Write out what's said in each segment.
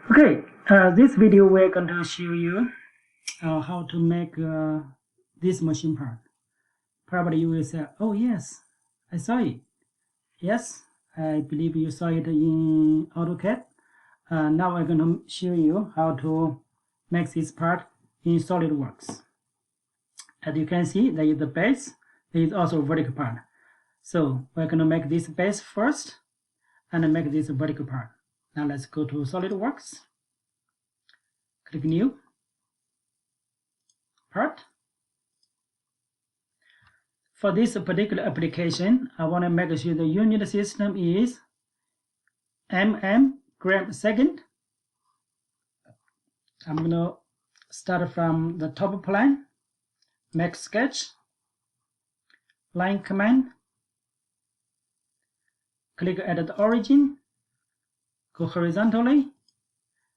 Okay, this video we're going to show you how to make this machine part. Probably you will say, oh yes, I saw it. Yes, I believe you saw it in AutoCAD. Now I'm going to show you how to make this part in SolidWorks. As you can see, there is the base. There is also a vertical part. So we're going to make this base first and make this vertical part. Now let's go to SolidWorks. Click New, Part. For this particular application, I want to make sure the unit system is gram second. I'm going to start from the top plane, make sketch, line command, click at the origin, go horizontally,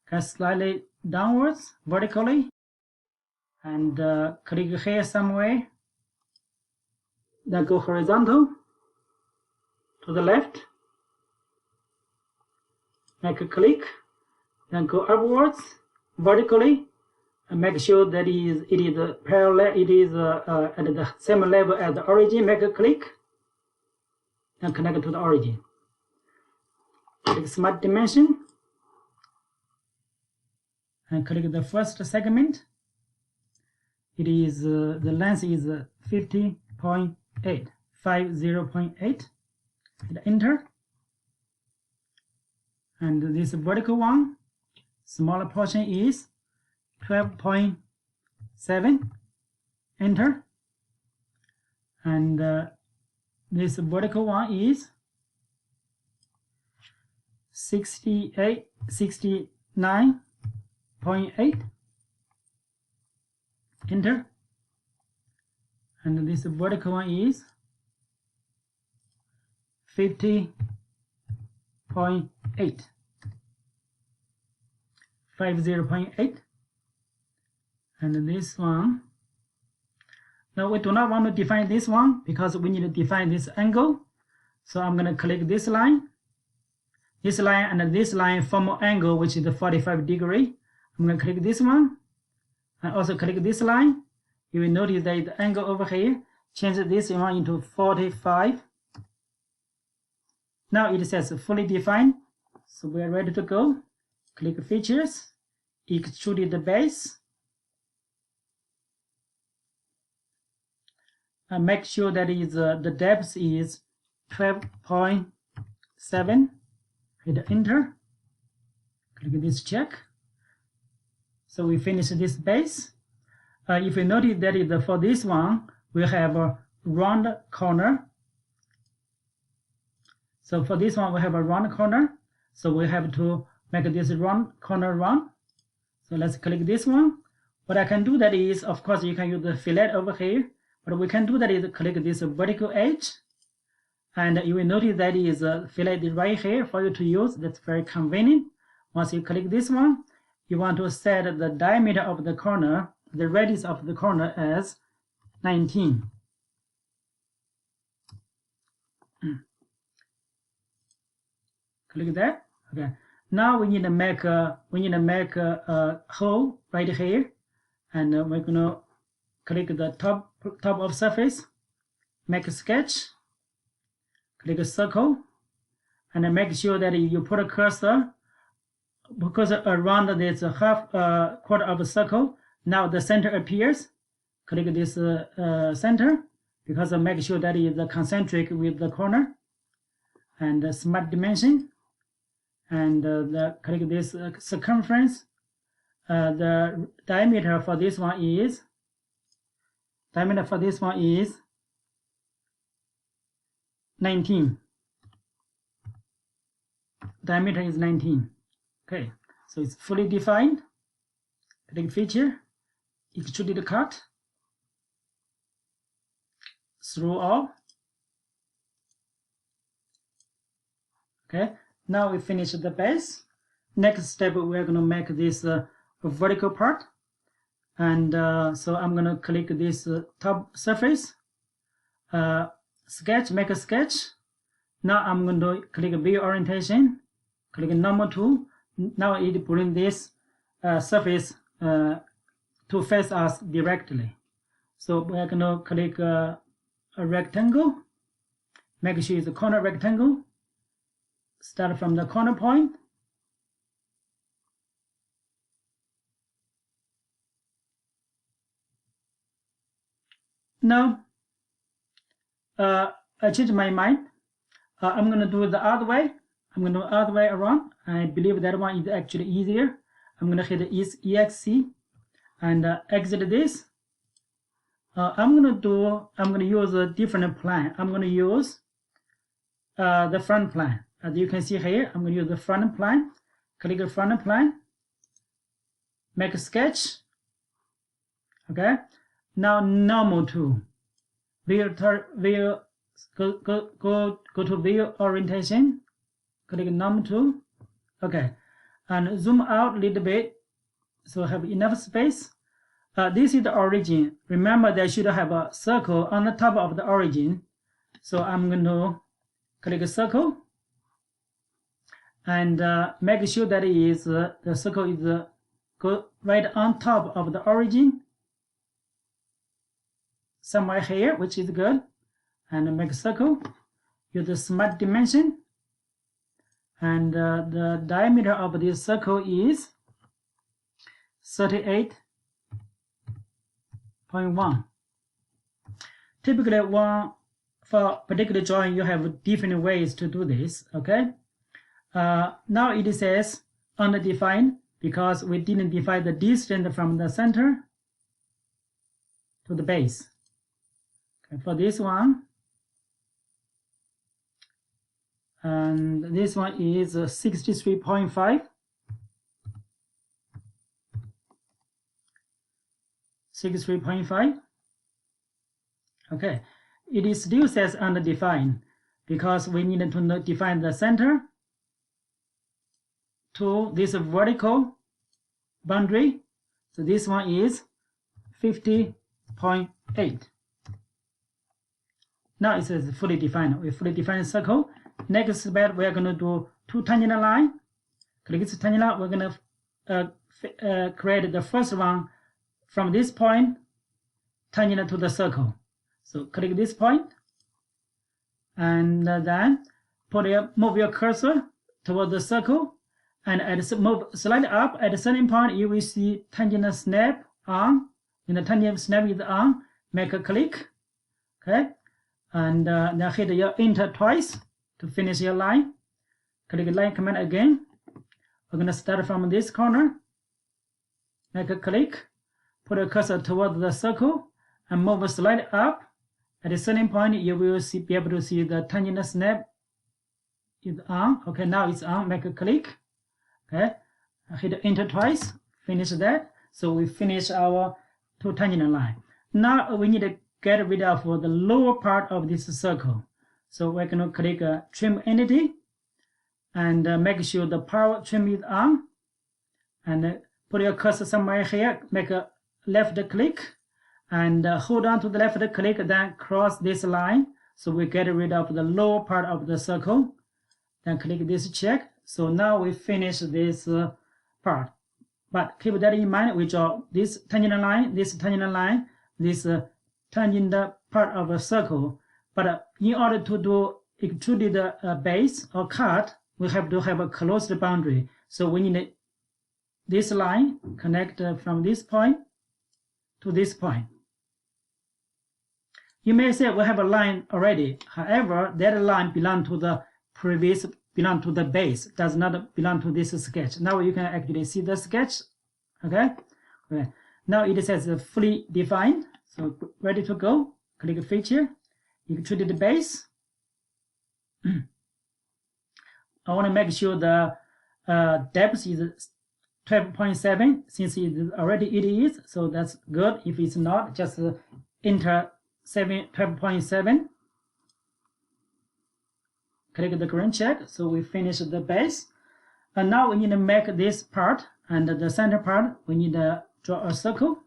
can slightly downwards, vertically, and click here somewhere, then go horizontal to the left, make a click, then go upwards, vertically, and make sure that it is parallel, it is at the same level as the origin, make a click, and connect to the origin. Click Smart Dimension, and click the first segment. It is the length is 50.8, 50.8. Hit Enter. And this vertical one, smaller portion is 12.7. Enter. And this vertical one is 69.8. Enter. And this vertical one is 50.8. 50.8. And this one, now we do not want to define this one because we need to define this angle. So I'm going to click this line and this line form an angle which is the 45 degree. I'm going to click this one and also click this line. You will notice that the angle over here, change this one into 45. Now it says fully defined, so we are ready to go. Click Features, Extrude the base, and make sure that is the depth is 12.7. Hit Enter. Click this check. So we finish this base. If you notice that for this one, we have a round corner. So for this one, we have a round corner. So we have to make this round corner round. So let's click this one. What I can do that is, of course, you can use the fillet over here. But we can do that is click this vertical edge. And you will notice that is a fillet right here for you to use. That's very convenient. Once you click this one, you want to set the diameter of the corner, the radius of the corner as 19. Click that. Okay. Now we need to make a hole right here, and we're gonna click the top of surface, make a sketch, click a circle, and then make sure that you put a cursor because around this quarter of a circle. Now the center appears. Click this center because make sure that is concentric with the corner, and Smart Dimension, and click this circumference. The diameter for this one is 19. Diameter is 19. Okay, so it's fully defined. Click Feature, Extrude Cut, through all. Okay, now we finish the base. Next step, we're going to make this vertical part. And so I'm going to click this top surface, sketch, make a sketch. Now I'm going to click View Orientation, click Normal Tool. now it brings this surface to face us directly. So we're going to click a rectangle, make sure it's a corner rectangle, start from the corner point. Now, I changed my mind. I'm going to do it the other way. I'm going to do the other way around. I believe that one is actually easier. I'm going to hit EXC and exit this. I'm going to use a different plan. I'm going to use the front plan. As you can see here, I'm going to use the front plan. Click the front plan. Make a sketch. Okay. Now normal tool. Go to view orientation. Click normal tool. Okay. And zoom out a little bit so have enough space. This is the origin. Remember, they should have a circle on the top of the origin. So I'm going to click a circle and make sure that the circle is go right on top of the origin, somewhere here, which is good. And make a circle. Use the smart dimension. And the diameter of this circle is 38.1. Typically, for particular drawing, you have different ways to do this. Okay. Now it says undefined because we didn't define the distance from the center to the base. Okay, for this one, and this one is 63.5. 63.5. Okay, it still says undefined because we need to define the center to this vertical boundary. So this one is 50.8. Now it says fully defined. We fully defined circle. Next step, we are going to do two tangent line. Click this tangent line. We're going to create the first one from this point, tangent to the circle. So click this point, and then move your cursor toward the circle, and move slightly up. At a certain point, you will see tangent snap on. When the tangent snap is on, make a click. Okay, and now hit your enter twice to finish your line. Click line command again. We're going to start from this corner. Make a click. Put a cursor toward the circle and move slightly up. At a certain point, you will be able to see the tangent snap is on. Okay, now it's on. Make a click. Okay, hit enter twice. Finish that. So we finish our two tangent line. Now we need to get rid of the lower part of this circle. So we're going to click trim entity and make sure the power trim is on. And put your cursor somewhere here. Make a left click and hold on to the left click, then cross this line. So we get rid of the lower part of the circle. Then click this check. So now we finish this part. But keep that in mind. We draw this tangent line, this tangent line, this tangent part of a circle. But in order to do extruded base or cut, we have to have a closed boundary. So we need this line connect from this point to this point. You may say we have a line already. However, that line belongs to the base, does not belong to this sketch. Now you can actually see the sketch. Okay. Now it says fully defined. So ready to go. Click feature. Extrude the base. I want to make sure the depth is 12.7 since it is, so that's good. If it's not, just enter 12.7. Click the green check. So we finish the base. And now we need to make this part and the center part. We need to draw a circle.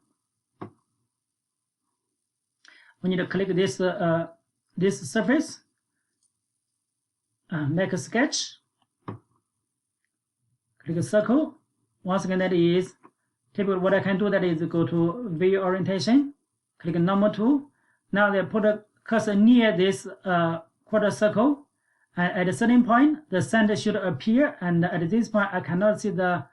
We need to click this this surface. Make a sketch. click circle. Once again, that is typically what I can do, that is go to view orientation, click normal tool. Now they put a cursor near this quarter circle, and at a certain point the center should appear, and at this point I cannot see the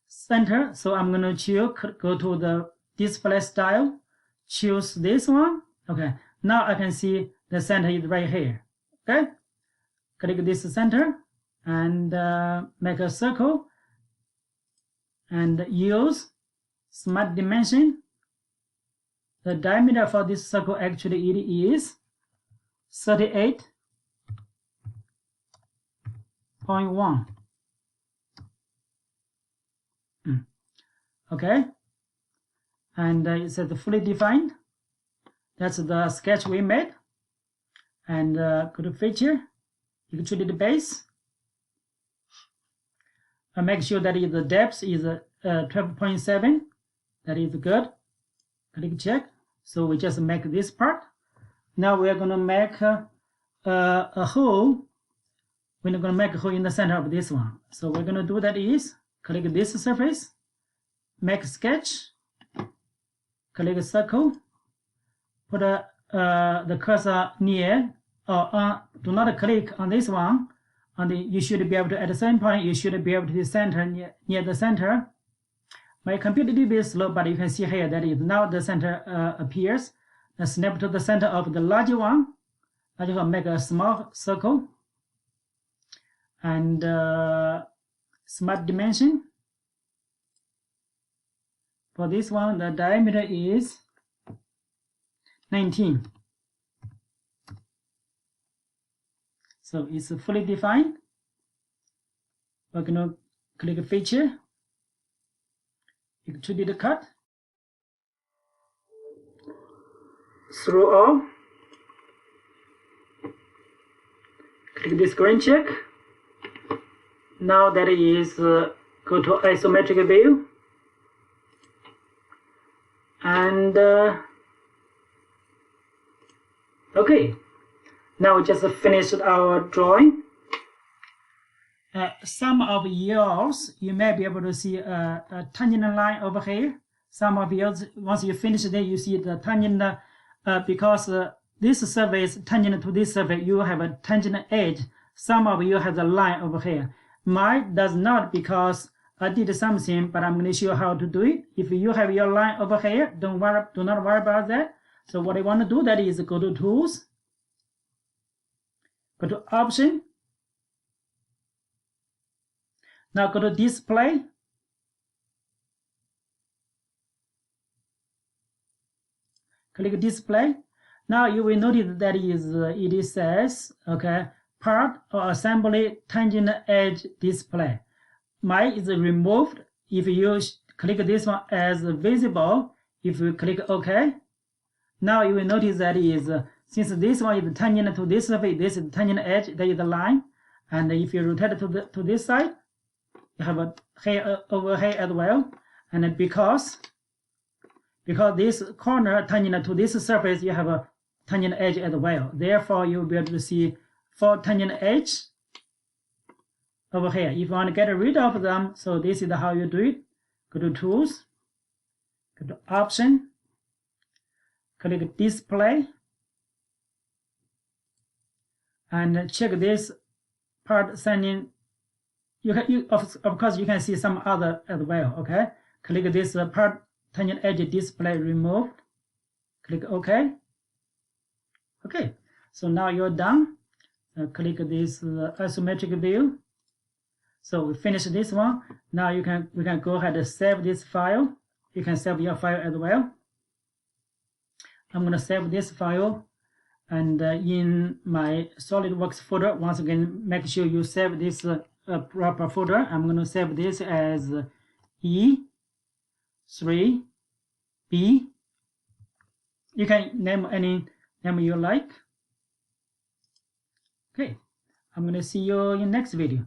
center, so I'm going to choose, go to the display style, choose this one. Okay, now I can see the center is right here. Okay, click this center and make a circle and use smart dimension. The diameter for this circle actually it is 38.1. Okay, and it says fully defined. That's the sketch we made. And go to feature, extrude the base, and make sure that the depth is 12.7. That is good. Click check. So we just make this part. Now we are going to make a hole. We're going to make a hole in the center of this one. So we're going to do that is click this surface, make sketch, click circle, put the cursor near, or do not click on this one. You should be able to, at the same point, you should be able to center near the center. My computer is a bit slow, but you can see here that is now the center appears. Now snap to the center of the larger one. I just make a small circle and smart dimension. For this one, the diameter is 19. So it's fully defined. We're going to click feature, extrude the cut, through all, click this green check. Now that is go to isometric view, and okay, now we just finished our drawing. Some of yours, you may be able to see a tangent line over here. Some of yours, once you finish it, you see the tangent, because this surface tangent to this surface, you have a tangent edge. Some of you have the line over here. Mine does not, because I did something, but I'm going to show you how to do it. If you have your line over here, do not worry about that. So what I want to do, that is go to Tools, go to Option. Now go to Display. Click Display. Now you will notice that it says, okay, Part or Assembly Tangent Edge Display. Mine is removed. If you click this one as visible, if you click OK, now you will notice that since this one is tangent to this surface, this is tangent edge, there is a line, and if you rotate it to this side, you have a hair over here as well, and because this corner tangent to this surface, you have a tangent edge as well. Therefore, you will be able to see 4 tangent edge over here. If you want to get rid of them, so this is how you do it. Go to Tools, go to Option, click Display, and check this part sending. Of course, you can see some other as well. Okay, click this part tangent edge display removed. Click OK. Okay, so now you're done. Click this isometric view. So we finished this one. Now we can go ahead and save this file. You can save your file as well. I'm going to save this file, and in my SolidWorks folder, once again, make sure you save this proper folder. I'm going to save this as E3b. You can name any name you like. Okay, I'm going to see you in next video.